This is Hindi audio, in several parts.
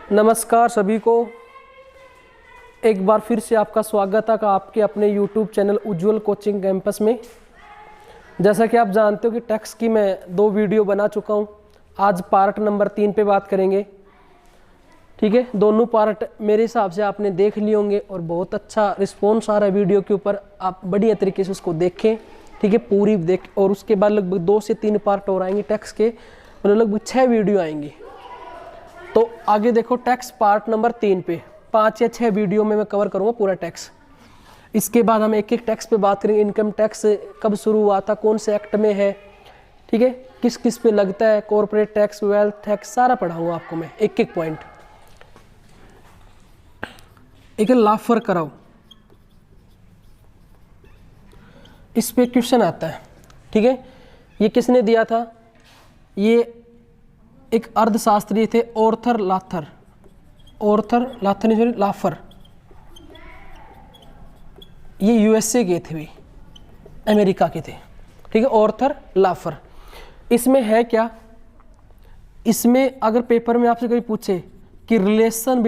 नमस्कार सभी को। एक बार फिर से आपका स्वागत है आपके अपने YouTube चैनल उज्ज्वल कोचिंग कैंपस में। जैसा कि आप जानते हो कि टैक्स की मैं 2 वीडियो बना चुका हूं। आज पार्ट नंबर 3 पे बात करेंगे। ठीक है, दोनों पार्ट मेरे हिसाब से आपने देख लिए होंगे और बहुत अच्छा रिस्पॉन्स आ रहा है वीडियो के ऊपर। आप बढ़िया तरीके से उसको देखें, ठीक है, पूरी देख। और उसके बाद लगभग 2 से 3 पार्ट और आएंगे टैक्स के, मतलब लगभग 6 वीडियो आएंगी। तो आगे देखो टैक्स पार्ट नंबर 3 पे 5 या 6 वीडियो में मैं कवर करूंगा पूरा टैक्स। इसके बाद हम एक एक टैक्स पे बात करेंगे। इनकम टैक्स कब शुरू हुआ था, कौन से एक्ट में है, ठीक है, किस किस पे लगता है, कॉर्पोरेट टैक्स, वेल्थ टैक्स, सारा पढ़ाऊंगा आपको मैं एक एक पॉइंट। एक लाफर कराओ, इस पे क्वेश्चन आता है। ठीक है, ये किसने दिया था? ये एक अर्थशास्त्री थे, ऑर्थर लाफर नहीं सॉरी लाफर। ये यूएसए के थे, भी अमेरिका के थे। ठीक है, ऑर्थर लाफर। इसमें है क्या? इसमें अगर पेपर में आपसे कभी पूछे कि relation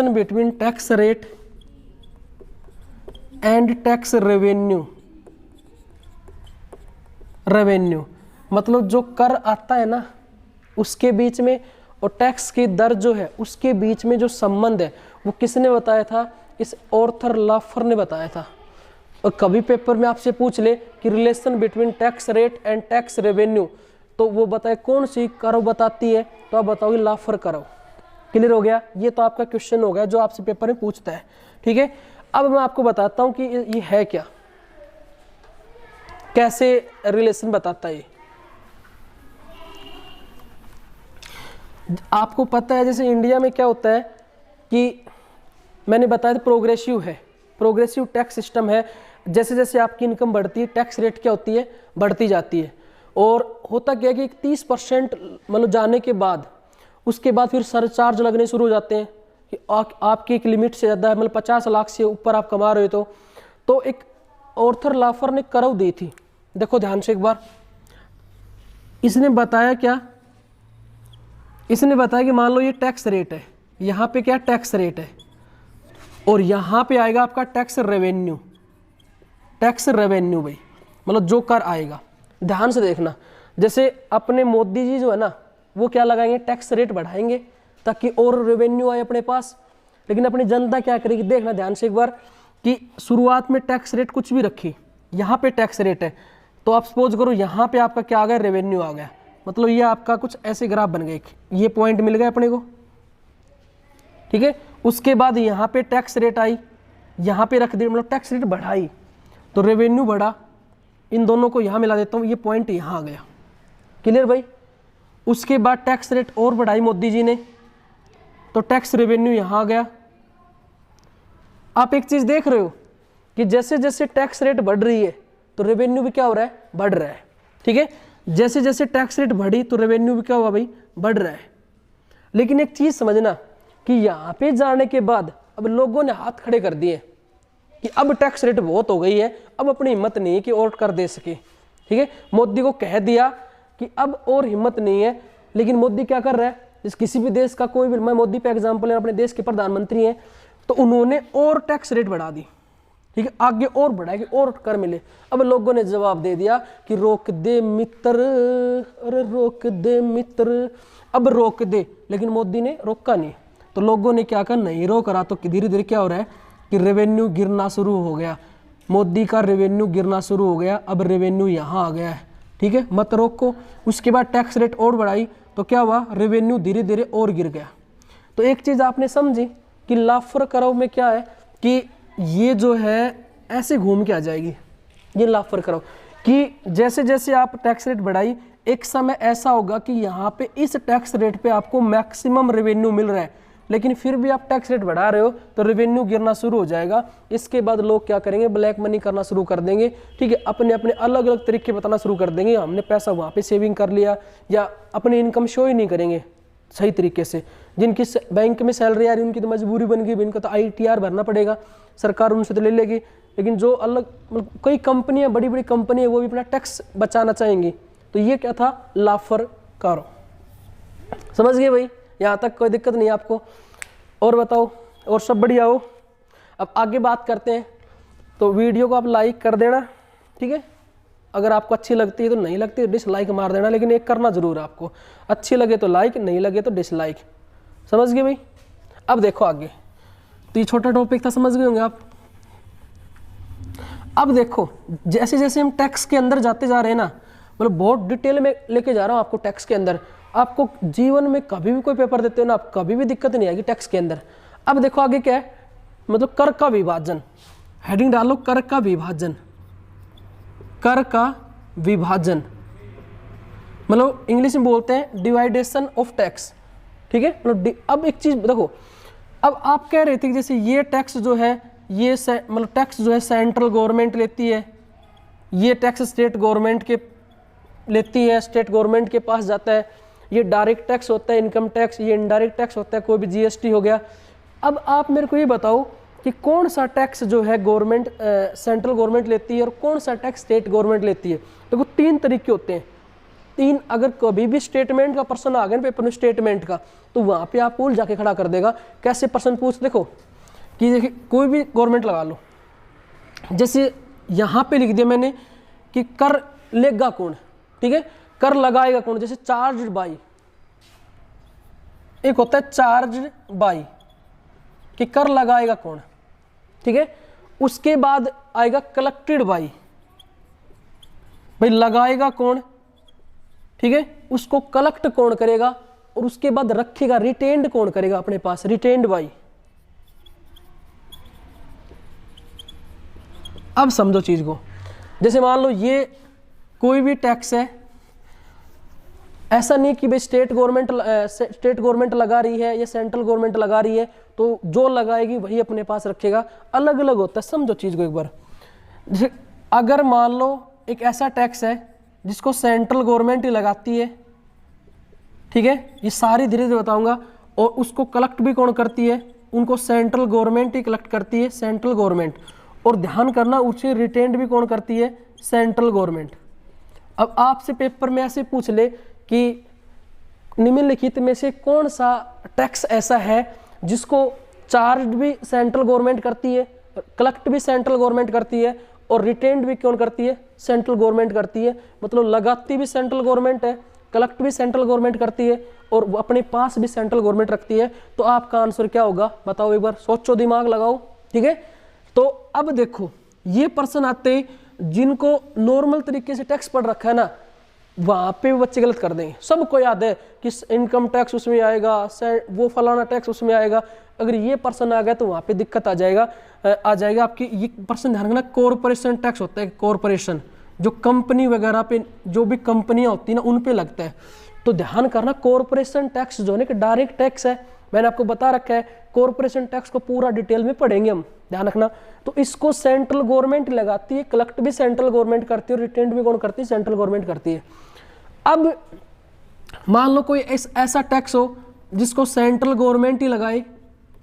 between tax rate and tax revenue, मतलब जो कर आता है ना उसके बीच में और टैक्स की दर जो है उसके बीच में जो संबंध है, वो किसने बताया था? इस ऑर्थर लाफर ने बताया था। और कभी पेपर में आपसे पूछ ले कि relation between tax rate and tax revenue, तो वो बताए कौन सी करो बताती है, तो आप बताओगे लाफर करो। क्लियर हो गया? ये तो आपका क्वेश्चन हो गया जो आपसे पेपर में पूछता है। ठीक है, अब मैं आपको बताता हूं कि ये है क्या, कैसे रिलेशन बताता है। आपको पता है जैसे इंडिया में क्या होता है कि मैंने बताया था प्रोग्रेसिव टैक्स सिस्टम है। जैसे जैसे आपकी इनकम बढ़ती है टैक्स रेट क्या होती है? बढ़ती जाती है। और होता क्या है कि 30% मतलब जाने के बाद उसके बाद फिर सरचार्ज लगने शुरू हो जाते हैं कि आपकी एक लिमिट से ज़्यादा है, मतलब 50 लाख से ऊपर आप कमा रहे हो तो एक ऑर्थर लाफर ने करव दी थी। देखो ध्यान से एक बार, इसने बताया क्या? इसने बताया कि मान लो ये टैक्स रेट है, यहाँ पे क्या टैक्स रेट है और यहाँ पे आएगा आपका टैक्स रेवेन्यू भाई, मतलब जो कर आएगा। ध्यान से देखना, जैसे अपने मोदी जी जो है ना वो क्या लगाएंगे? टैक्स रेट बढ़ाएंगे ताकि और रेवेन्यू आए अपने पास। लेकिन अपनी जनता क्या करेगी? देखना ध्यान से एक बार कि शुरुआत में टैक्स रेट कुछ भी रखी, यहाँ पे टैक्स रेट है तो आप सपोज करो यहाँ पे आपका क्या आ गया? रेवेन्यू आ गया। मतलब ये आपका कुछ ऐसे ग्राफ बन गए, ये पॉइंट मिल गए अपने को। ठीक है, उसके बाद यहाँ पे टैक्स रेट आई, यहाँ पे रख दी, मतलब टैक्स रेट बढ़ाई तो रेवेन्यू बढ़ा। इन दोनों को यहाँ मिला देता हूँ, ये पॉइंट यहाँ आ गया। क्लियर भाई? उसके बाद टैक्स रेट और बढ़ाई मोदी जी ने तो टैक्स रेवेन्यू यहाँ आ गया। आप एक चीज देख रहे हो कि जैसे जैसे टैक्स रेट बढ़ रही है तो रेवेन्यू भी क्या हो रहा है? बढ़ रहा है। ठीक है, जैसे जैसे टैक्स रेट बढ़ी तो रेवेन्यू भी क्या हुआ भाई? बढ़ रहा है। लेकिन एक चीज समझना कि यहाँ पे जाने के बाद अब लोगों ने हाथ खड़े कर दिए कि अब टैक्स रेट बहुत हो गई है, अब अपनी हिम्मत नहीं है कि और कर दे सके। ठीक है, मोदी को कह दिया कि अब और हिम्मत नहीं है। लेकिन मोदी क्या कर रहा है? जिस किसी भी देश का कोई भी, मैं मोदी पे एग्जाम्पल है, अपने देश के प्रधानमंत्री हैं, तो उन्होंने और टैक्स रेट बढ़ा दी। ठीक है, आगे और बढ़ाएगी और कर मिले। अब लोगों ने जवाब दे दिया कि रोक दे मित्र, अरे रोक दे मित्र, अब रोक दे। लेकिन मोदी ने रोका नहीं तो लोगों ने क्या कहा? नहीं रोक रहा। तो धीरे धीरे क्या हो रहा है कि रेवेन्यू गिरना शुरू हो गया। मोदी का रेवेन्यू गिरना शुरू हो गया। अब रेवेन्यू यहाँ आ गया है। ठीक है, मत रोको। उसके बाद टैक्स रेट और बढ़ाई तो क्या हुआ? रेवेन्यू धीरे धीरे और गिर गया। तो एक चीज़ आपने समझी कि लाफर कराओ में क्या है कि ये जो है ऐसे घूम के आ जाएगी। ये लाफर कराओ कि जैसे जैसे आप टैक्स रेट बढ़ाई, एक समय ऐसा होगा कि यहाँ पे इस टैक्स रेट पे आपको मैक्सिमम रेवेन्यू मिल रहा है, लेकिन फिर भी आप टैक्स रेट बढ़ा रहे हो तो रेवेन्यू गिरना शुरू हो जाएगा। इसके बाद लोग क्या करेंगे? ब्लैक मनी करना शुरू कर देंगे। ठीक है, अपने अपने अलग अलग तरीके बताना शुरू कर देंगे। हमने पैसा वहाँ पे सेविंग कर लिया, या अपनी इनकम शो ही नहीं करेंगे सही तरीके से। जिनकी बैंक में सैलरी आ रही उनकी तो मजबूरी बन गई, इनका तो ITR भरना पड़ेगा, सरकार उनसे तो ले लेगी। लेकिन जो अलग मतलब कई कंपनियां, बड़ी बड़ी कंपनी है, वो भी अपना टैक्स बचाना चाहेंगी। तो ये क्या था? लाफर कारो। समझ गए भाई, यहाँ तक कोई दिक्कत नहीं आपको? और बताओ, और सब बढ़िया हो? अब आगे बात करते हैं। तो वीडियो को आप लाइक कर देना, ठीक है? अगर आपको अच्छी लगती है तो, नहीं लगती तो डिसलाइक मार देना, लेकिन एक करना जरूर आपको, अच्छी लगे तो लाइक, नहीं लगे तो डिसलाइक। समझ गए भाई? अब देखो आगे, तो ये छोटा टॉपिक था, समझ गए होंगे आप। अब देखो, जैसे जैसे हम टैक्स के अंदर जाते जा रहे हैं ना, मतलब बहुत डिटेल में लेके जा रहा हूँ आपको टैक्स के अंदर। आपको जीवन में कभी भी कोई पेपर देते हो ना, आप कभी भी दिक्कत नहीं आएगी टैक्स के अंदर। अब देखो आगे क्या है, मतलब कर का विभाजन। हेडिंग डालो, कर का विभाजन। कर का विभाजन मतलब इंग्लिश में बोलते हैं डिवाइडेशन ऑफ टैक्स, ठीक है? मतलब अब एक चीज देखो, अब आप कह रहे थे कि जैसे ये टैक्स जो है, ये मतलब टैक्स जो है सेंट्रल गवर्नमेंट लेती है, ये टैक्स स्टेट गवर्नमेंट के लेती है, स्टेट गवर्नमेंट के पास जाता है। ये डायरेक्ट टैक्स होता है, इनकम टैक्स, ये इनडायरेक्ट टैक्स होता है, कोई भी जीएसटी हो गया। अब आप मेरे को ये बताओ कि कौन सा टैक्स जो है गवर्नमेंट सेंट्रल गवर्नमेंट लेती है और कौन सा टैक्स स्टेट गवर्नमेंट लेती है? देखो तीन तरीके होते हैं, तीन। अगर कभी भी स्टेटमेंट का प्रश्न आ गया पेपर में स्टेटमेंट का, तो वहां पे आपको उल जाके खड़ा कर देगा। कैसे प्रश्न पूछ, देखो कि देखिए कोई भी गवर्नमेंट लगा लो, जैसे यहाँ पे लिख दिया मैंने कि कर लेगा कौन, ठीक है? कर लगाएगा कौन? जैसे चार्ज बाई, एक होता है चार्ज बाई कि कर लगाएगा कौन, ठीक है? उसके बाद आएगा कलेक्टेड बाई, भाई लगाएगा कौन, ठीक है? उसको कलेक्ट कौन करेगा, और उसके बाद रखेगा, रिटेन्ड कौन करेगा अपने पास, रिटेन्ड बाई। अब समझो चीज को, जैसे मान लो ये कोई भी टैक्स है, ऐसा नहीं कि भाई स्टेट गवर्नमेंट लगा रही है या सेंट्रल गवर्नमेंट लगा रही है तो जो लगाएगी वही अपने पास रखेगा, अलग अलग होता है। समझो चीज को एक बार, जैसे अगर मान लो एक ऐसा टैक्स है जिसको सेंट्रल गवर्नमेंट ही लगाती है, ठीक है? ये सारी धीरे धीरे बताऊंगा। और उसको कलेक्ट भी कौन करती है? उनको सेंट्रल गवर्नमेंट ही कलेक्ट करती है, सेंट्रल गवर्नमेंट। और ध्यान करना, उसे रिटेन्ड भी कौन करती है? Central government. अब आपसे पेपर में ऐसे पूछ ले कि निम्नलिखित में से कौन सा टैक्स ऐसा है जिसको चार्ज भी सेंट्रल गवर्नमेंट करती है, कलेक्ट भी सेंट्रल गवर्नमेंट करती है, और रिटेन्ड भी कौन करती है? सेंट्रल गवर्नमेंट करती है। मतलब लगाती भी सेंट्रल गवर्नमेंट है, कलेक्ट भी सेंट्रल गवर्नमेंट करती है, और वो अपने पास भी सेंट्रल गवर्नमेंट रखती है। तो आपका आंसर क्या होगा बताओ, एक बार सोचो, दिमाग लगाओ, ठीक है? तो अब देखो, ये पर्सन आते ही जिनको नॉर्मल तरीके से टैक्स पढ़ रखा है ना, वहां पे भी बच्चे गलत कर देंगे। सबको याद है कि इनकम टैक्स उसमें आएगा, वो फलाना टैक्स उसमें आएगा। अगर ये पर्सन आ गया तो वहां पे दिक्कत आ जाएगा आपकी। ये पर्सन ध्यान रखना, कॉरपोरेशन टैक्स होता है, कॉरपोरेशन जो कंपनी वगैरह पे, जो भी कंपनियां होती है ना, उन पे लगता है। तो ध्यान करना, कॉरपोरेशन टैक्स जो है ना डायरेक्ट टैक्स है, मैंने आपको बता रखा है। कॉरपोरेशन टैक्स को पूरा डिटेल में पढ़ेंगे हम, ध्यान रखना। तो इसको सेंट्रल गवर्नमेंट लगाती है, कलेक्ट भी सेंट्रल गवर्नमेंट करती है, और रिटेन्ड भी कौन करती है? सेंट्रल गवर्नमेंट करती है। अब मान लो कोई ऐसा टैक्स हो जिसको सेंट्रल गवर्नमेंट ही लगाए,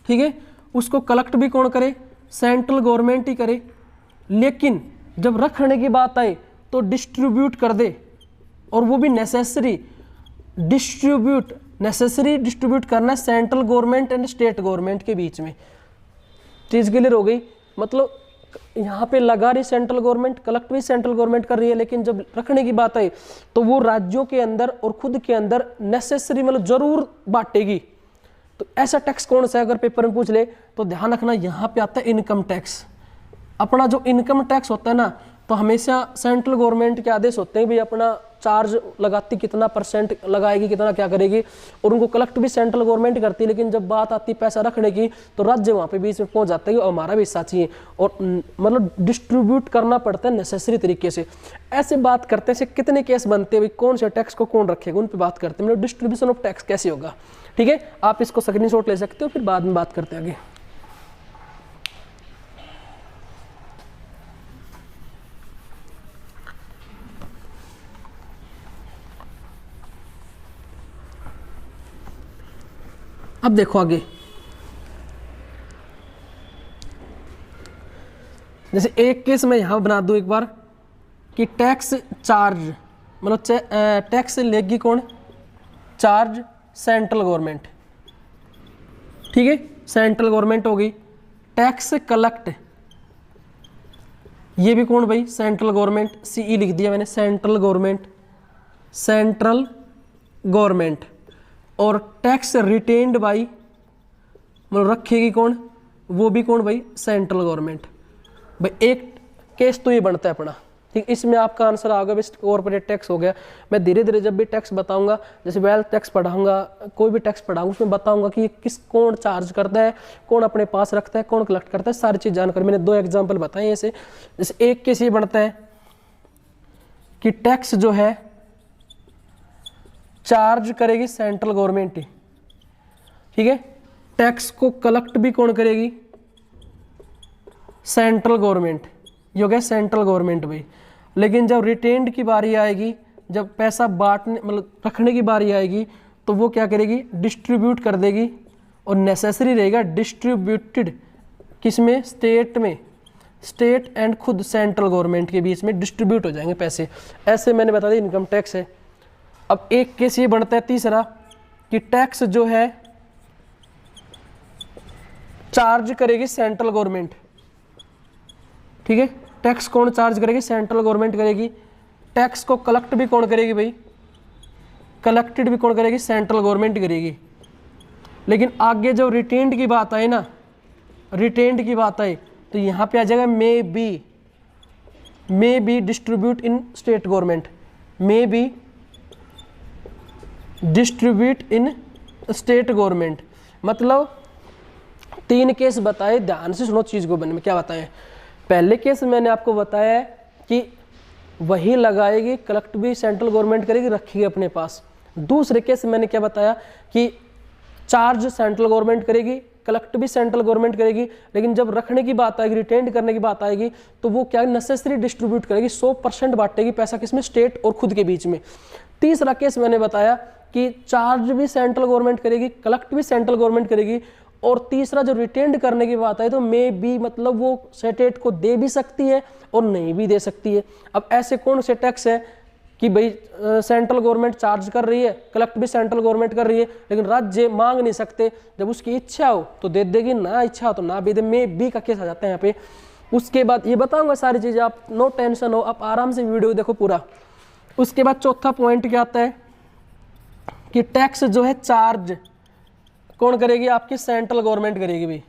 ठीक है? उसको कलेक्ट भी कौन करे? सेंट्रल गवर्नमेंट ही करे। लेकिन जब रखने की बात आए तो डिस्ट्रीब्यूट कर दे, और वो भी नेसेसरी डिस्ट्रीब्यूट करना central government and state government के बीच में। चीज क्लियर हो गई? मतलब यहाँ पे लगा रही सेंट्रल गवर्नमेंट, कलेक्ट भी सेंट्रल गवर्नमेंट कर रही है, लेकिन जब रखने की बात आई तो वो राज्यों के अंदर और खुद के अंदर नेसेसरी मतलब जरूर बांटेगी। तो ऐसा टैक्स कौन सा है अगर पेपर में पूछ ले तो ध्यान रखना, यहाँ पे आता है इनकम टैक्स। अपना जो इनकम टैक्स होता है ना, तो हमेशा सेंट्रल गवर्नमेंट के आदेश होते हैं भाई अपना चार्ज लगाती, कितना परसेंट लगाएगी, कितना क्या करेगी, और उनको कलेक्ट भी सेंट्रल गवर्नमेंट करती है। लेकिन जब बात आती है पैसा रखने की तो राज्य वहाँ पे बीच में पहुँच जाता है, और हमारा भी हिस्सा चाहिए, और मतलब डिस्ट्रीब्यूट करना पड़ता है नेसेसरी तरीके से। ऐसे बात करते हैं, कितने केस बनते हैं भाई, कौन से टैक्स को कौन रखेगा, उन पर बात करते हैं, मतलब डिस्ट्रीब्यूशन ऑफ टैक्स कैसे होगा, ठीक है? आप इसको स्क्रीनशॉट ले सकते हो, फिर बाद में बात करते हैं आगे। अब देखो आगे, जैसे एक केस मैं यहां बना दूं एक बार कि टैक्स चार्ज, मतलब टैक्स लेगी कौन? चार्ज सेंट्रल गवर्नमेंट, ठीक है, सेंट्रल गवर्नमेंट हो गई। टैक्स कलेक्ट, ये भी कौन भाई, सेंट्रल गवर्नमेंट, सीई लिख दिया मैंने, सेंट्रल गवर्नमेंट, सेंट्रल गवर्नमेंट। और टैक्स रिटेन्ड बाई, मतलब रखेगी कौन, वो भी कौन भाई, सेंट्रल गवर्नमेंट। भाई एक केस तो ये बनता है अपना, ठीक, इसमें आपका आंसर आ गया कॉर्पोरेट टैक्स हो गया। मैं धीरे धीरे जब भी टैक्स बताऊंगा, जैसे वेल्थ टैक्स पढ़ाऊंगा, कोई भी टैक्स पढ़ाऊंगा, उसमें बताऊंगा कि ये कौन चार्ज करता है, कौन अपने पास रखता है, कौन कलेक्ट करता है, सारी चीज़ जानकर मैंने 2 एग्जाम्पल बताए ऐसे। जैसे एक केस ये बनता है कि टैक्स जो है चार्ज करेगी सेंट्रल गवर्नमेंट ही, ठीक है, टैक्स को कलेक्ट भी कौन करेगी, सेंट्रल गवर्नमेंट, ये हो गया सेंट्रल गवर्नमेंट भाई। लेकिन जब रिटेन्ड की बारी आएगी, जब पैसा बांटने मतलब रखने की बारी आएगी, तो वो क्या करेगी, डिस्ट्रीब्यूट कर देगी। और नेसेसरी रहेगा डिस्ट्रीब्यूटेड किसमें, स्टेट में, स्टेट एंड खुद सेंट्रल गवर्नमेंट के बीच में डिस्ट्रीब्यूट हो जाएंगे पैसे। ऐसे मैंने बता दिया इनकम टैक्स है। अब एक केस ये बनता है तीसरा कि टैक्स जो है चार्ज करेगी सेंट्रल गवर्नमेंट, ठीक है, टैक्स कौन चार्ज करेगी, सेंट्रल गवर्नमेंट करेगी। टैक्स को कलेक्ट भी कौन करेगी भाई, कलेक्टेड भी कौन करेगी, सेंट्रल गवर्नमेंट करेगी। लेकिन आगे जो रिटेन्ड की बात आए ना, रिटेन्ड की बात आए, तो यहाँ पे आ जाएगा may be distribute in state government, may be distribute in state government. मतलब 3 केस बताए, ध्यान से सुनो चीज़ को, बनने में क्या बताएं। पहले केस मैंने आपको बताया कि वही लगाएगी, कलेक्ट भी सेंट्रल गवर्नमेंट करेगी, रखेगी अपने पास। दूसरे केस मैंने क्या बताया कि चार्ज सेंट्रल गवर्नमेंट करेगी, कलेक्ट भी सेंट्रल गवर्नमेंट करेगी, लेकिन जब रखने की बात आएगी, रिटेंड करने की बात आएगी, तो वो क्या नेसेसरी डिस्ट्रीब्यूट करेगी, 100% बांटेगी पैसा किसमें, स्टेट और खुद के बीच में। तीसरा केस मैंने बताया कि चार्ज भी सेंट्रल गवर्नमेंट करेगी, कलेक्ट भी सेंट्रल गवर्नमेंट करेगी, और तीसरा जो रिटेंड करने की बात है तो मे बी मतलब वो स्टेट को दे भी सकती है और नहीं भी दे सकती है। अब ऐसे कौन से टैक्स है कि भाई सेंट्रल गवर्नमेंट चार्ज कर रही है, कलेक्ट भी सेंट्रल गवर्नमेंट कर रही है, लेकिन राज्य मांग नहीं सकते, जब उसकी इच्छा हो तो दे देगी, ना इच्छा हो तो ना भी दे, मे बी का केस आ जाता है यहाँ पे। उसके बाद ये बताऊंगा सारी चीज़ें, आप नो टेंशन हो, आप आराम से वीडियो देखो पूरा। उसके बाद चौथा पॉइंट क्या आता है कि टैक्स जो है चार्ज कौन करेगी, आपकी सेंट्रल गवर्नमेंट करेगी भी,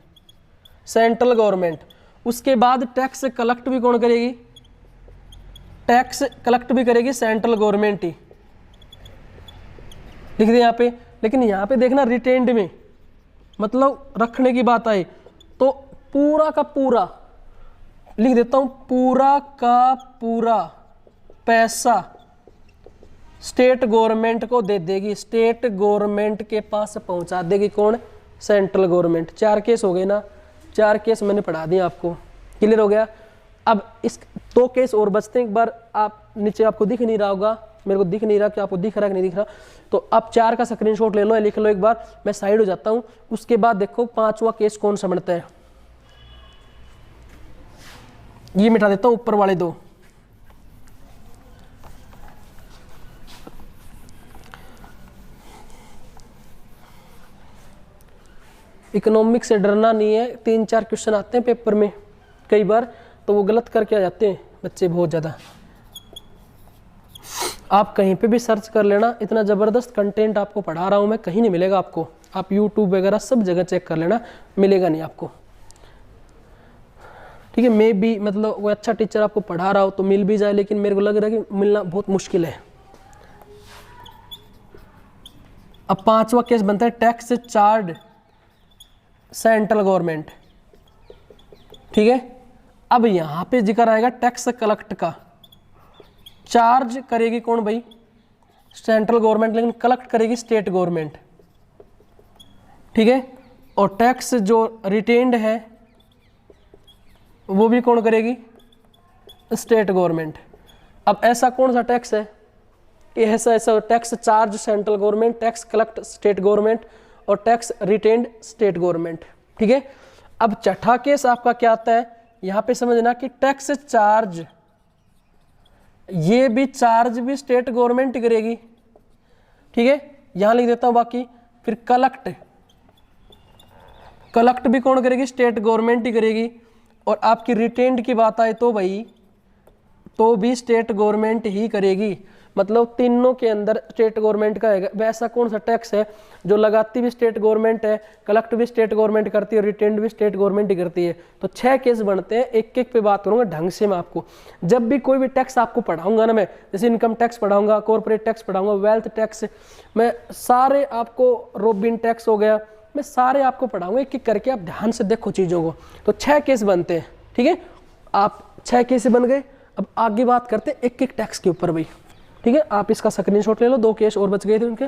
सेंट्रल गवर्नमेंट। उसके बाद टैक्स कलेक्ट भी कौन करेगी, टैक्स कलेक्ट भी करेगी सेंट्रल गवर्नमेंट ही, लिख दिया यहाँ पे। लेकिन यहाँ पे देखना रिटेन्ड में, मतलब रखने की बात आई तो पूरा का पूरा लिख देता हूँ, पूरा का पूरा पैसा स्टेट गवर्नमेंट को दे देगी, स्टेट गवर्नमेंट के पास पहुंचा देगी कौन, सेंट्रल गवर्नमेंट। 4 केस हो गए ना, 4 केस मैंने पढ़ा दिए आपको, क्लियर हो गया। अब इस 2 केस और बचते हैं, एक बार आप नीचे आपको दिख नहीं रहा होगा, मेरे को दिख नहीं रहा कि आपको दिख रहा है कि नहीं दिख रहा, तो आप 4 का स्क्रीनशॉट ले लो, लिख लो एक बार, मैं साइड हो जाता हूँ। उसके बाद देखो 5वां केस कौन सा बनता है, ये मिटा देता हूँ ऊपर वाले 2। इकोनॉमिक्स से डरना नहीं है, 3-4 क्वेश्चन आते हैं पेपर में कई बार, तो वो गलत करके आ जाते हैं बच्चे बहुत ज़्यादा। आप कहीं पे भी सर्च कर लेना, इतना ज़बरदस्त कंटेंट आपको पढ़ा रहा हूँ मैं, कहीं नहीं मिलेगा आपको। आप यूट्यूब वगैरह सब जगह चेक कर लेना, मिलेगा नहीं आपको, ठीक है। मे बी मतलब वो अच्छा टीचर आपको पढ़ा रहा हो तो मिल भी जाए, लेकिन मेरे को लग रहा है कि मिलना बहुत मुश्किल है। अब 5वां केस बनता है टैक्स चार्ज सेंट्रल गवर्नमेंट, ठीक है। अब यहां पे जिक्र आएगा टैक्स कलेक्ट का, चार्ज करेगी कौन भाई, सेंट्रल गवर्नमेंट, लेकिन कलेक्ट करेगी स्टेट गवर्नमेंट, ठीक है। और टैक्स जो रिटेन्ड है वो भी कौन करेगी, स्टेट गवर्नमेंट। अब ऐसा कौन सा टैक्स है, ऐसा tax charge central government, tax collect state government और टैक्स रिटेन्ड स्टेट गवर्नमेंट, ठीक है। अब छठा केस आपका क्या आता है, यहां पे समझना कि टैक्स चार्ज, ये भी चार्ज भी स्टेट गवर्नमेंट करेगी, ठीक है। यहां लिख देता हूं बाकी फिर कलेक्ट भी कौन करेगी, स्टेट गवर्नमेंट ही करेगी। और आपकी रिटेन्ड की बात आए तो भाई तो भी स्टेट गवर्नमेंट ही करेगी। मतलब तीनों के अंदर स्टेट गवर्नमेंट का है। वैसा कौन सा टैक्स है जो लगाती भी स्टेट गवर्नमेंट है, कलेक्ट भी स्टेट गवर्नमेंट करती है और रिटेन्ड भी स्टेट गवर्नमेंट ही करती है। तो 6 केस बनते हैं, एक एक पे बात करूंगा ढंग से मैं आपको। जब भी कोई भी टैक्स आपको पढ़ाऊंगा ना, मैं जैसे इनकम टैक्स पढ़ाऊंगा, कॉर्पोरेट टैक्स पढ़ाऊंगा, वेल्थ टैक्स, मैं सारे आपको, रॉबिन टैक्स हो गया, मैं सारे आपको पढ़ाऊंगा एक एक करके। आप ध्यान से देखो चीज़ों को। तो 6 केस बनते हैं, ठीक है। आप 6 केस बन गए। अब आगे बात करते हैं एक एक टैक्स के ऊपर भाई, ठीक है। आप इसका स्क्रीनशॉट ले लो, 2 केस और बच गए थे उनके।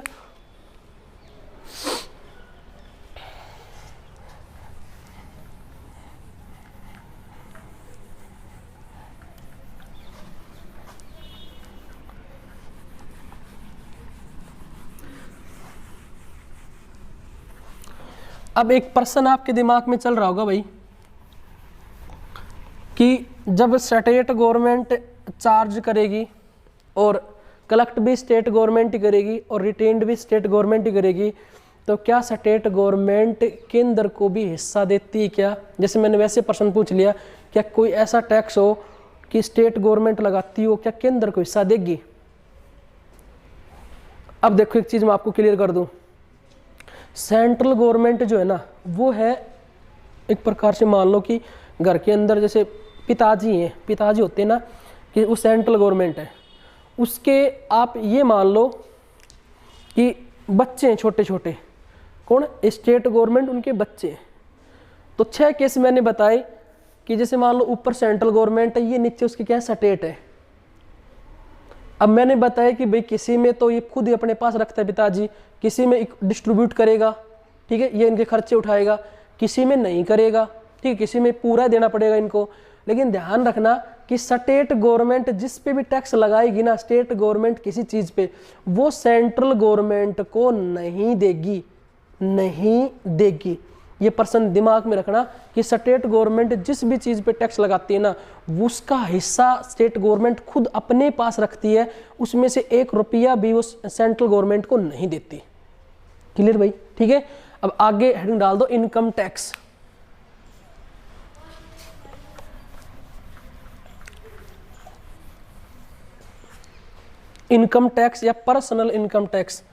अब एक पर्सन आपके दिमाग में चल रहा होगा भाई कि जब स्टेट गवर्नमेंट चार्ज करेगी और कलेक्ट भी स्टेट गवर्नमेंट ही करेगी और रिटेन्ड भी स्टेट गवर्नमेंट ही करेगी, तो क्या स्टेट गवर्नमेंट केंद्र को भी हिस्सा देती है क्या? जैसे मैंने वैसे प्रश्न पूछ लिया, क्या कोई ऐसा टैक्स हो कि स्टेट गवर्नमेंट लगाती हो, क्या केंद्र को हिस्सा देगी? अब देखो एक चीज मैं आपको क्लियर कर दूं, सेंट्रल गवर्नमेंट जो है ना, वो है एक प्रकार से, मान लो कि घर के अंदर जैसे पिताजी होते हैं ना, कि वो सेंट्रल गवर्नमेंट है। उसके आप ये मान लो कि बच्चे हैं छोटे छोटे, कौन? स्टेट गवर्नमेंट, उनके बच्चे। तो 6 केस मैंने बताए कि जैसे मान लो ऊपर सेंट्रल गवर्नमेंट है, ये नीचे उसके क्या है, स्टेट है। अब मैंने बताया कि भाई किसी में तो ये खुद ही अपने पास रखता है पिताजी, किसी में डिस्ट्रीब्यूट करेगा, ठीक है, ये इनके खर्चे उठाएगा, किसी में नहीं करेगा, ठीक है, किसी में पूरा देना पड़ेगा इनको। लेकिन ध्यान रखना कि स्टेट गवर्नमेंट जिस पे भी टैक्स लगाएगी ना, स्टेट गवर्नमेंट किसी चीज पे, वो सेंट्रल गवर्नमेंट को नहीं देगी। ये पर्सन दिमाग में रखना कि स्टेट गवर्नमेंट जिस भी चीज पे टैक्स लगाती है ना, उसका हिस्सा स्टेट गवर्नमेंट खुद अपने पास रखती है, उसमें से 1 रुपया भी वो सेंट्रल गवर्नमेंट को नहीं देती। क्लियर भाई? ठीक है। अब आगे हेडिंग डाल दो इनकम टैक्स। इनकम टैक्स या पर्सनल इनकम टैक्स।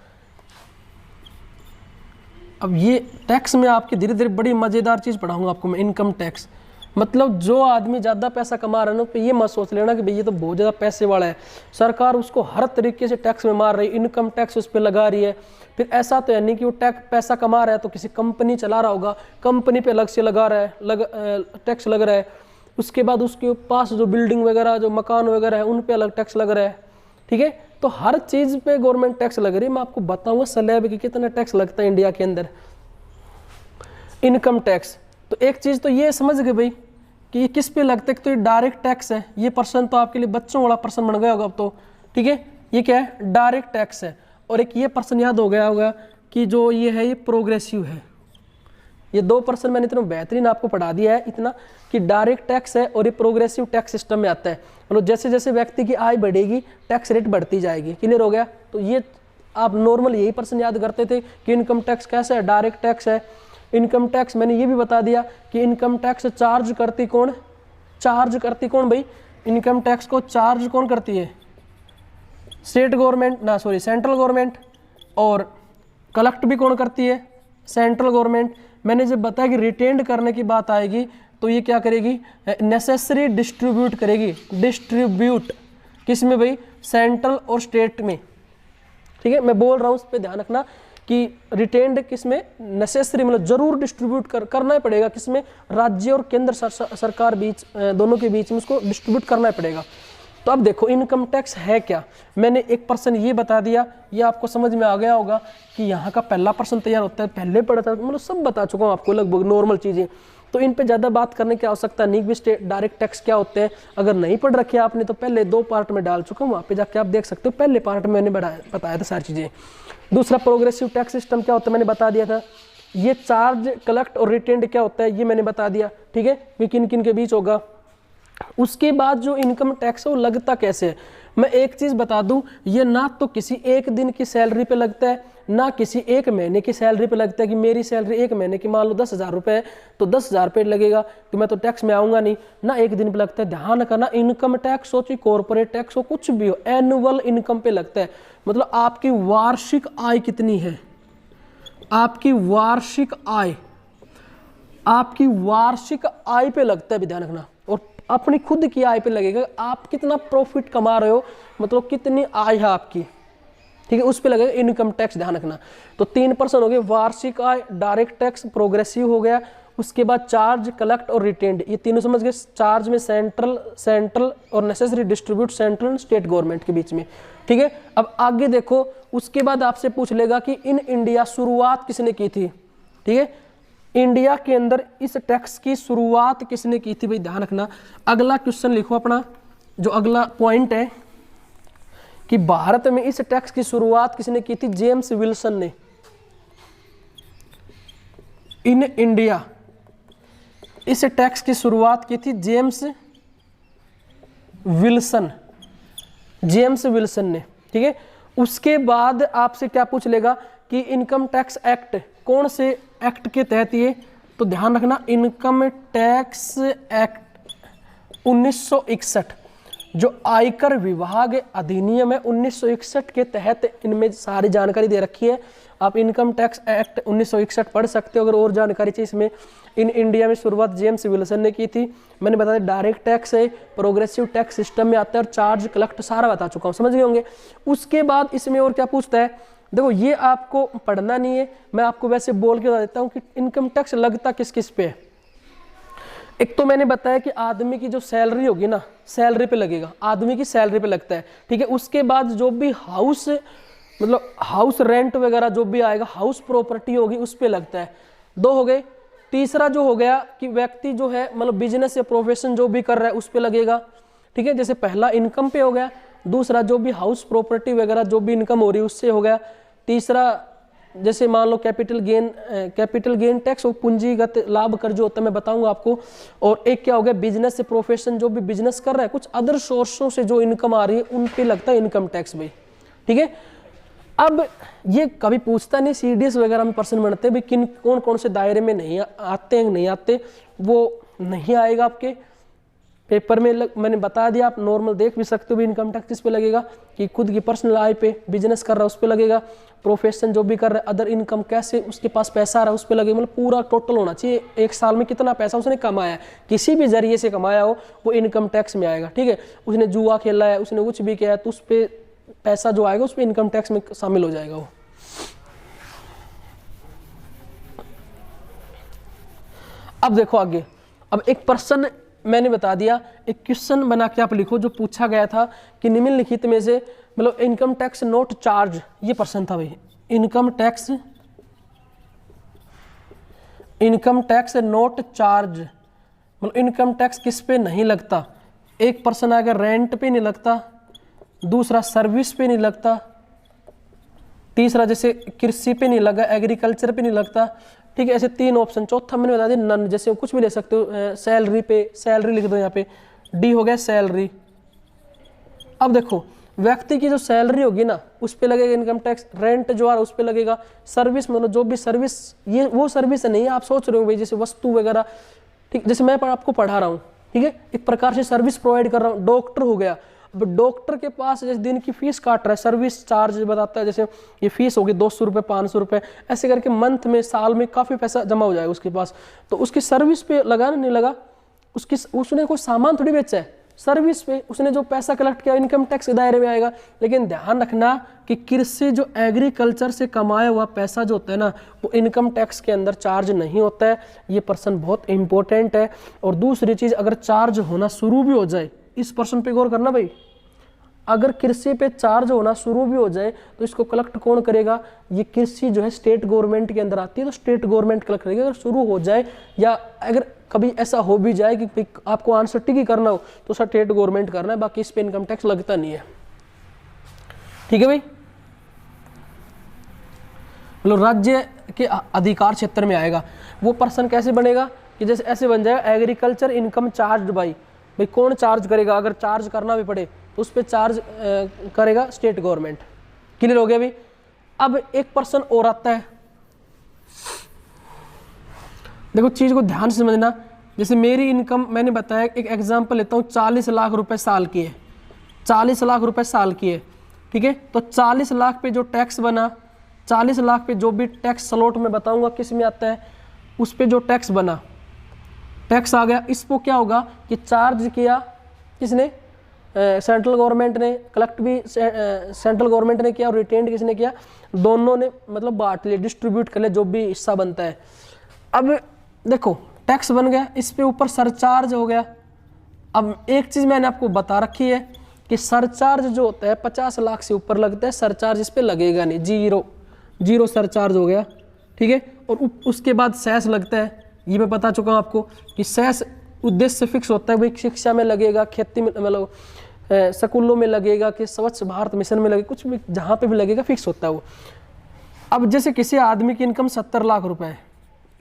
अब ये टैक्स में आपकी धीरे धीरे बड़ी मजेदार चीज पढ़ाऊंगा आपको मैं। इनकम टैक्स मतलब जो आदमी ज्यादा पैसा कमा रहा है ना, पे ये मत सोच लेना कि भाई ये तो बहुत ज्यादा पैसे वाला है, सरकार उसको हर तरीके से टैक्स में मार रही है, इनकम टैक्स उस पर लगा रही है। फिर ऐसा तो है नहीं कि वो पैसा कमा रहा है तो किसी कंपनी चला रहा होगा, कंपनी पे अलग से लगा रहा है, टैक्स लग रहा है। उसके बाद उसके पास जो बिल्डिंग वगैरह, जो मकान वगैरह है, उन पे अलग टैक्स लग रहा है। ठीक है, तो हर चीज पे गवर्नमेंट टैक्स लग रही है। मैं आपको बताऊंगा स्लैब की कितना टैक्स लगता है इंडिया के अंदर। इनकम टैक्स, तो एक चीज तो ये समझ गए भाई कि ये किस पे लगता है, तो ये डायरेक्ट टैक्स है। ये पर्सन तो आपके लिए बच्चों वाला पर्सन बन गया होगा अब तो। ठीक है, ये क्या है? डायरेक्ट टैक्स है। और एक ये पर्सन याद हो गया होगा कि जो ये है, ये प्रोग्रेसिव है। ये 2 पर्सन मैंने इतना बेहतरीन आपको पढ़ा दिया है इतना कि डायरेक्ट टैक्स है और ये प्रोग्रेसिव टैक्स सिस्टम में आता है। मतलब जैसे जैसे व्यक्ति की आय बढ़ेगी टैक्स रेट बढ़ती जाएगी। क्लियर हो गया? तो ये आप नॉर्मल यही पर्सन याद करते थे कि इनकम टैक्स कैसा है, डायरेक्ट टैक्स है। इनकम टैक्स मैंने ये भी बता दिया कि इनकम टैक्स चार्ज करती कौन? भाई इनकम टैक्स को चार्ज कौन करती है? Central government. और कलेक्ट भी कौन करती है? Central government. मैंने जब बताया कि रिटेन्ड करने की बात आएगी तो ये क्या करेगी? नेसेसरी डिस्ट्रीब्यूट करेगी। डिस्ट्रीब्यूट किस में भाई? सेंट्रल और स्टेट में। ठीक है, मैं बोल रहा हूँ, उस पर ध्यान रखना कि रिटेन्ड किस में? नेसेसरी, मतलब जरूर डिस्ट्रीब्यूट करना ही पड़ेगा। किस में? राज्य और केंद्र सरकार बीच, दोनों के बीच में उसको डिस्ट्रीब्यूट करना ही पड़ेगा। तो अब देखो इनकम टैक्स है क्या। मैंने एक पर्सन ये बता दिया, ये आपको समझ में आ गया होगा कि यहाँ का पहला पर्सन तैयार होता है, पहले पढ़ा था, मतलब सब बता चुका हूँ आपको लगभग नॉर्मल चीज़ें। तो इन पे ज़्यादा बात करने की आवश्यकता नहीं भी स्टेट डायरेक्ट टैक्स क्या होते हैं। अगर नहीं पढ़ रखे आपने तो पहले 2 पार्ट में डाल चुका हूँ, वहाँ पे जाके आप देख सकते हो। पहले पार्ट में मैंने बताया था सारी चीज़ें। दूसरा प्रोग्रेसिव टैक्स सिस्टम क्या होता है मैंने बता दिया था। ये चार्ज, कलेक्ट और रिटेन्ड क्या होता है ये मैंने बता दिया। ठीक है, ये किन किन के बीच होगा। उसके बाद जो इनकम टैक्स है वो लगता कैसे है, मैं एक चीज बता दूं, ये ना तो किसी एक दिन की सैलरी पे लगता है, ना किसी एक महीने की सैलरी पे लगता है कि मेरी सैलरी एक महीने की मान लो 10,000 रुपये है तो 10,000 रुपये लगेगा तो मैं तो टैक्स में आऊँगा नहीं, ना एक दिन पे लगता है। ध्यान करना, इनकम टैक्स हो चाहे कॉर्पोरेट टैक्स हो कुछ भी हो, एनुअल इनकम पे लगता है। मतलब आपकी वार्षिक आय कितनी है, आपकी वार्षिक आय, आपकी वार्षिक आय पे लगता है, भी ध्यान रखना। और अपनी खुद की आय पे लगेगा, आप कितना प्रॉफिट कमा रहे हो, मतलब कितनी आय है आपकी, ठीक है, उस पे लगेगा इनकम टैक्स, ध्यान रखना। तो 3% हो गए वार्षिक आय, डायरेक्ट टैक्स प्रोग्रेसिव हो गया, उसके बाद चार्ज, कलेक्ट और रिटेन्ड, ये तीनों समझ गए। चार्ज में सेंट्रल और necessary distribute central and state government के बीच में, ठीक है। अब आगे देखो, उसके बाद आपसे पूछ लेगा कि इन इंडिया शुरुआत किसने की थी, ठीक है, इंडिया के अंदर इस टैक्स की शुरुआत किसने की थी, भाई ध्यान रखना। अगला क्वेश्चन लिखो अपना, जो अगला पॉइंट है कि भारत में इस टैक्स की शुरुआत किसने की थी, जेम्स विल्सन ने। इन इंडिया इस टैक्स की शुरुआत की थी जेम्स विल्सन, जेम्स विल्सन ने, ठीक है। उसके बाद आपसे क्या पूछ लेगा कि इनकम टैक्स एक्ट कौन से एक्ट के तहत ये, तो ध्यान रखना इनकम टैक्स एक्ट 1961, जो आयकर विभाग अधिनियम है 1961 के तहत इनमें सारी जानकारी दे रखी है। आप इनकम टैक्स एक्ट 1961 पढ़ सकते हो अगर और जानकारी चाहिए इसमें। इन इंडिया में शुरुआत जेम्स विल्सन ने की थी। मैंने बताया डायरेक्ट टैक्स है, प्रोग्रेसिव टैक्स सिस्टम में आता है और चार्ज कलेक्ट सारा बता चुका हूँ, समझ गए होंगे। उसके बाद इसमें और क्या पूछता है, देखो ये आपको पढ़ना नहीं है, मैं आपको वैसे बोल के बता देता हूँ कि इनकम टैक्स लगता किस किस पे है। एक तो मैंने बताया कि आदमी की जो सैलरी होगी ना, सैलरी पे लगेगा, आदमी की सैलरी पे लगता है, ठीक है। उसके बाद जो भी हाउस, मतलब हाउस रेंट वगैरह जो भी आएगा, हाउस प्रॉपर्टी होगी उस पे लगता है। 2 हो गए। तीसरा जो हो गया कि व्यक्ति जो है मतलब बिजनेस या प्रोफेशन जो भी कर रहा है उस पे लगेगा, ठीक है। जैसे पहला इनकम पे हो गया, दूसरा जो भी हाउस प्रॉपर्टी वगैरह जो भी इनकम हो रही है उससे हो गया। तीसरा जैसे मान लो कैपिटल गेन टैक्स और पूंजीगत लाभ कर जो होता है मैं बताऊंगा आपको। और एक क्या हो गया, बिजनेस से प्रोफेशन जो भी बिजनेस कर रहा है, कुछ अदर सोर्सों से जो इनकम आ रही है उन पे लगता है इनकम टैक्स भाई, ठीक है। अब ये कभी पूछता नहीं, सीडीएस वगैरह में पर्सन बनते हैं भाई किन कौन कौन से दायरे में नहीं आते हैं नहीं आते, वो नहीं आएगा आपके पेपर में। मैंने बता दिया, आप नॉर्मल देख भी सकते हो भी इनकम टैक्स किस पे लगेगा, कि खुद की पर्सनल आय पे, बिजनेस कर रहा है उस पे लगेगा, प्रोफेशन जो भी कर रहा है, अदर इनकम कैसे उसके पास पैसा आ रहा है उस पे लगेगा। मतलब पूरा टोटल होना चाहिए, एक साल में कितना पैसा उसने कमाया, किसी भी जरिए से कमाया हो वो इनकम टैक्स में आएगा, ठीक है। उसने जुआ खेला है, उसने कुछ भी किया है तो उस पर पैसा जो आएगा उस पर इनकम टैक्स में शामिल हो जाएगा वो। अब देखो आगे, अब एक पर्सन मैंने बता दिया, एक क्वेश्चन बना के आप लिखो जो पूछा गया था कि निम्नलिखित में से मतलब इनकम टैक्स नॉट चार्ज, ये पर्सन था भाई, इनकम टैक्स नॉट चार्ज, मतलब इनकम टैक्स किस पे नहीं लगता। एक पर्सन आ गया रेंट पे नहीं लगता, दूसरा सर्विस पे नहीं लगता, तीसरा जैसे कृषि पे नहीं लगा, एग्रीकल्चर पे नहीं लगता, ठीक है। ऐसे 3 ऑप्शन। चौथा मैंने बता दिया नन, जैसे कुछ भी ले सकते हो, सैलरी पे, सैलरी लिख दो यहाँ पे, डी हो गया सैलरी। अब देखो व्यक्ति की जो सैलरी होगी ना उस पे लगेगा इनकम टैक्स, रेंट जो आ रहा है उस पे लगेगा, सर्विस मतलब जो भी सर्विस, ये वो सर्विस नहीं है आप सोच रहे हो भाई जैसे वस्तु वगैरह, ठीक, जैसे मैं आपको पढ़ा रहा हूँ, ठीक है, एक प्रकार से सर्विस प्रोवाइड कर रहा हूँ। डॉक्टर हो गया, अब डॉक्टर के पास जैसे दिन की फीस काट रहा है, सर्विस चार्ज बताता है, जैसे ये फीस होगी 200 रुपये 500 रुपये, ऐसे करके मंथ में साल में काफ़ी पैसा जमा हो जाएगा उसके पास, तो उसकी सर्विस पे लगा ना नहीं लगा, उसने कोई सामान थोड़ी बेचा है, सर्विस पे उसने जो पैसा कलेक्ट किया इनकम टैक्स के दायरे में आएगा। लेकिन ध्यान रखना कि कृषि जो एग्रीकल्चर से कमाया हुआ पैसा जो होता है ना वो इनकम टैक्स के अंदर चार्ज नहीं होता है, ये पर्सन बहुत इंपॉर्टेंट है। और दूसरी चीज़, अगर चार्ज होना शुरू भी हो जाए, इस पर्सन पे गौर करना भाई, अगर कृषि पे चार्ज होना शुरू भी हो जाए तो इसको कलेक्ट कौन करेगा, ये कृषि जो है स्टेट गवर्नमेंट के अंदर आती है तो स्टेट गवर्नमेंट कलेक्ट करेगी। अगर शुरू हो जाए या अगर कभी ऐसा हो भी जाए कि आपको आंसर टिक ही करना हो तो स्टेट गवर्नमेंट करना है, बाकी इस पे इनकम टैक्स लगता नहीं है, ठीक है भाई। मतलब राज्य के अधिकार क्षेत्र में आएगा। वो पर्सन कैसे बनेगा कि जैसे ऐसे बन जाएगा एग्रीकल्चर इनकम चार्ज बाई, भाई कौन चार्ज करेगा, अगर चार्ज करना भी पड़े तो उस पर चार्ज करेगा स्टेट गवर्नमेंट। क्लियर हो गया भाई। अब एक पर्सन और आता है, देखो चीज को ध्यान से समझना। जैसे मेरी इनकम मैंने बताया, एक एग्जांपल लेता हूँ, 40 लाख रुपए साल की है, 40 लाख रुपए साल की है, ठीक है। तो 40 लाख पे जो टैक्स बना, 40 लाख पे जो भी टैक्स स्लॉट में बताऊंगा किस में आता है, उस पे जो टैक्स बना, टैक्स आ गया, इसको क्या होगा कि चार्ज किया किसने, सेंट्रल गवर्नमेंट ने, कलेक्ट भी सेंट्रल गवर्नमेंट ने किया और रिटेन किसने किया, दोनों ने मतलब बांट लिया, डिस्ट्रीब्यूट कर लिया जो भी हिस्सा बनता है। अब देखो टैक्स बन गया, इस पे ऊपर सरचार्ज हो गया। अब एक चीज मैंने आपको बता रखी है कि सरचार्ज जो होता है 50 लाख से ऊपर लगता है, सरचार्ज इस पे लगेगा नहीं, जीरो सरचार्ज हो गया, ठीक है। और उसके बाद सेस लगता है, ये मैं बता चुका हूँ आपको कि सेस उद्देश्य फिक्स होता है, भाई शिक्षा में लगेगा, खेती में मतलब स्कूलों में लगेगा, कि स्वच्छ भारत मिशन में लगेगा, कुछ भी जहाँ पे भी लगेगा फिक्स होता है वो। अब जैसे किसी आदमी की इनकम 70 लाख रुपए है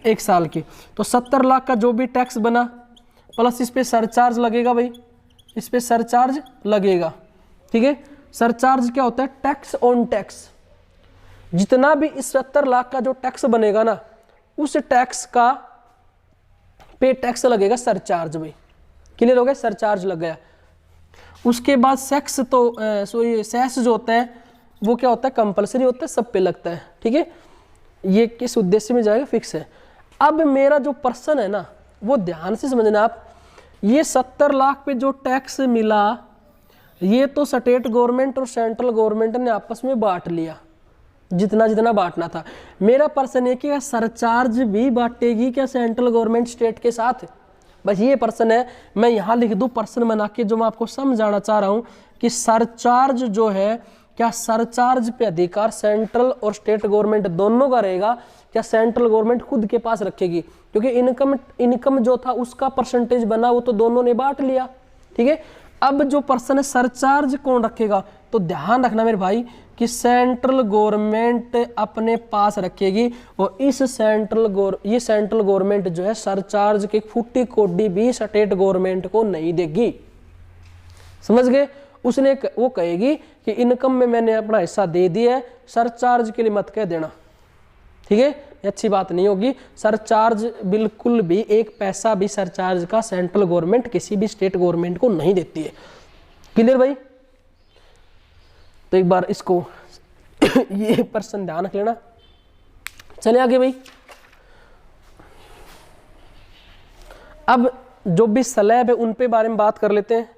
एक साल की, तो 70 लाख का जो भी टैक्स बना प्लस इस पे सरचार्ज लगेगा, भाई इस पे सरचार्ज लगेगा, ठीक है। सरचार्ज क्या होता है, टैक्स ऑन टैक्स। जितना भी इस 70 लाख का जो टैक्स बनेगा ना, उस टैक्स का पे टैक्स लगेगा सरचार्ज, भाई क्लियर हो गया, सरचार्ज लग गया। उसके बाद सेक्स तो सॉरी सेस जो होता है वो क्या होता है, कंपलसरी होता है, सब पे लगता है, ठीक है। ये किस उद्देश्य में जाएगा, फिक्स है। अब मेरा जो पर्सन है ना, वो ध्यान से समझना आप, ये 70 लाख पे जो टैक्स मिला, ये तो स्टेट गवर्नमेंट और सेंट्रल गवर्नमेंट ने आपस में बांट लिया, जितना जितना बांटना था। मेरा पर्सन है कि सरचार्ज भी बांटेगी क्या सेंट्रल गवर्नमेंट स्टेट के साथ, बस ये पर्सन है। मैं यहाँ लिख दूँ पर्सन बना के, जो मैं आपको समझाना चाह रहा हूँ कि सरचार्ज जो है, क्या सरचार्ज पे अधिकार सेंट्रल और स्टेट गवर्नमेंट दोनों का रहेगा, क्या सेंट्रल गवर्नमेंट खुद के पास रखेगी, क्योंकि इनकम जो था उसका परसेंटेज बना, वो तो दोनों ने बांट लिया, ठीक है। अब जो पर्सन है सरचार्ज कौन रखेगा, तो ध्यान रखना मेरे भाई कि सेंट्रल गवर्नमेंट अपने पास रखेगी, और इस सेंट्रल गवर्नमेंट जो है सरचार्ज की फुट्टी कोडी भी स्टेट गवर्नमेंट को नहीं देगी, समझ गए। उसने वो कहेगी कि इनकम में मैंने अपना हिस्सा दे दिया है, सरचार्ज के लिए मत कह देना, ठीक है, अच्छी बात नहीं होगी। सरचार्ज बिल्कुल भी एक पैसा भी सरचार्ज का सेंट्रल गवर्नमेंट किसी भी स्टेट गवर्नमेंट को नहीं देती है, क्लियर भाई। तो एक बार इसको ये पर्सन ध्यान रख लेना। चले आगे भाई। अब जो भी स्लैब है उन पे बारे में बात कर लेते हैं।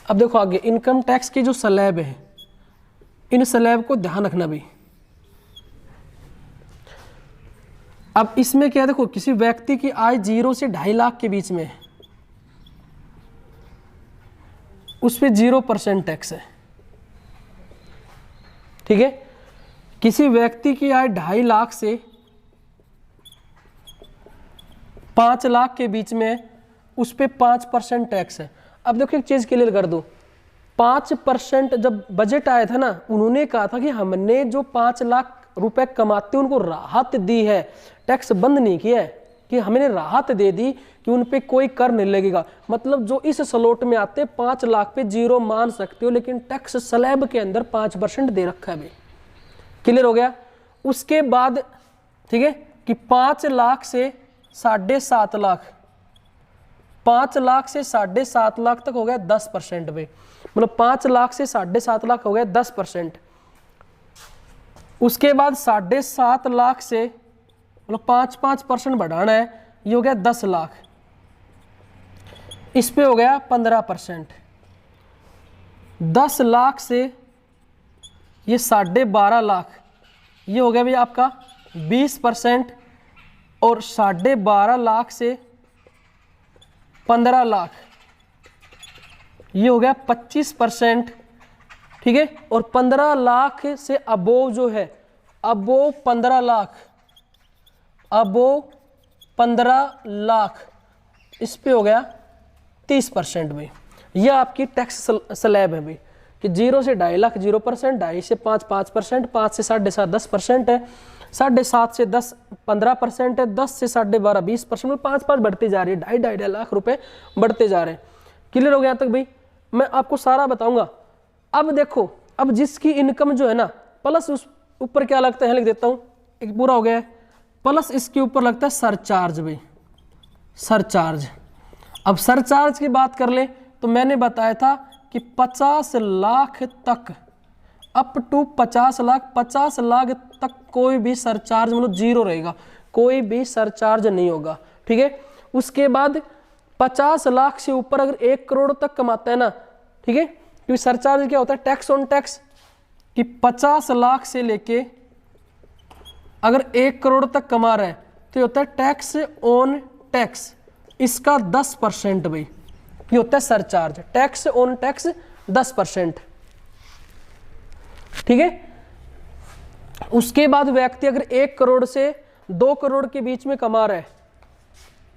अब देखो आगे इनकम टैक्स की जो स्लैब है, इन स्लैब को ध्यान रखना भी। अब इसमें क्या है, देखो किसी व्यक्ति की आय 0 से 2.5 लाख के बीच में है, उस पे 0% टैक्स है, ठीक है। किसी व्यक्ति की आय 2.5 लाख से 5 लाख के बीच में है, उस पे 5% टैक्स है। अब देखो एक चीज क्लियर कर दो, 5% जब बजट आया था ना, उन्होंने कहा था कि हमने जो 5 लाख रुपए कमाते उनको राहत दी है, टैक्स बंद नहीं किया है, कि हमने राहत दे दी कि उन पे कोई कर नहीं लगेगा। मतलब जो इस स्लॉट में आते 5 लाख पे 0 मान सकते हो, लेकिन टैक्स स्लैब के अंदर 5% दे रखा है भाई, क्लियर हो गया। उसके बाद ठीक है कि 5 लाख से 7.5 लाख, 5 लाख से 7.5 लाख तक हो गया 10% भाई, मतलब 5 लाख से 7.5 लाख हो गया 10%। उसके बाद 7.5 लाख से मतलब 5% बढ़ाना है, ये हो गया 10 लाख, इस पे हो गया 15%। 10 लाख से ये 12.5 लाख, ये हो गया भाई आपका 20%, और 12.5 लाख से 15 लाख, ये हो गया 25%, ठीक है। और 15 लाख से अबोव जो है, अबोव 15 लाख, अबोव 15 लाख, इस पे हो गया 30% भाई। यह आपकी टैक्स स्लैब है भाई कि 0 से 2.5 लाख 0%, 2.5 से 5 5%, 5 से 7.5 10% है, 7.5 से 10 15% है, 10 से 12.5 20%, मतलब 5 बढ़ती जा रही है, 2.5 लाख रुपए बढ़ते जा रहे हैं। क्लियर हो गया तक भाई? मैं आपको सारा बताऊंगा। अब देखो, अब जिसकी इनकम जो है ना, प्लस उस ऊपर क्या लगता है, लिख देता हूं, एक पूरा हो गया है, प्लस इसके ऊपर लगता है सरचार्ज भाई, सरचार्ज। अब सरचार्ज की बात कर ले तो मैंने बताया था कि 50 लाख तक, अप टू 50 लाख, 50 लाख तक कोई भी सरचार्ज मतलब 0 रहेगा, कोई भी सरचार्ज नहीं होगा, ठीक है। उसके बाद 50 लाख से ऊपर अगर 1 करोड़ तक कमाता है ना, ठीक है, क्योंकि सरचार्ज क्या होता है, टैक्स ऑन टैक्स, कि 50 लाख से लेके अगर 1 करोड़ तक कमा रहा है तो ये होता है टैक्स ऑन टैक्स, इसका 10% भाई, ये होता है सरचार्ज, टैक्स ऑन टैक्स 10%, ठीक है। उसके बाद व्यक्ति अगर 1 करोड़ से 2 करोड़ के बीच में कमा रहा है,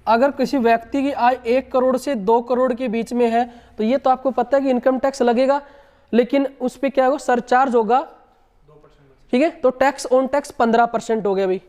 अगर किसी व्यक्ति की आय 1 करोड़ से 2 करोड़ के बीच में है तो ये तो आपको पता है कि इनकम टैक्स लगेगा, लेकिन उस पर क्या होगा, सरचार्ज होगा, ठीक है। तो टैक्स ऑन टैक्स 15% हो गया भाई।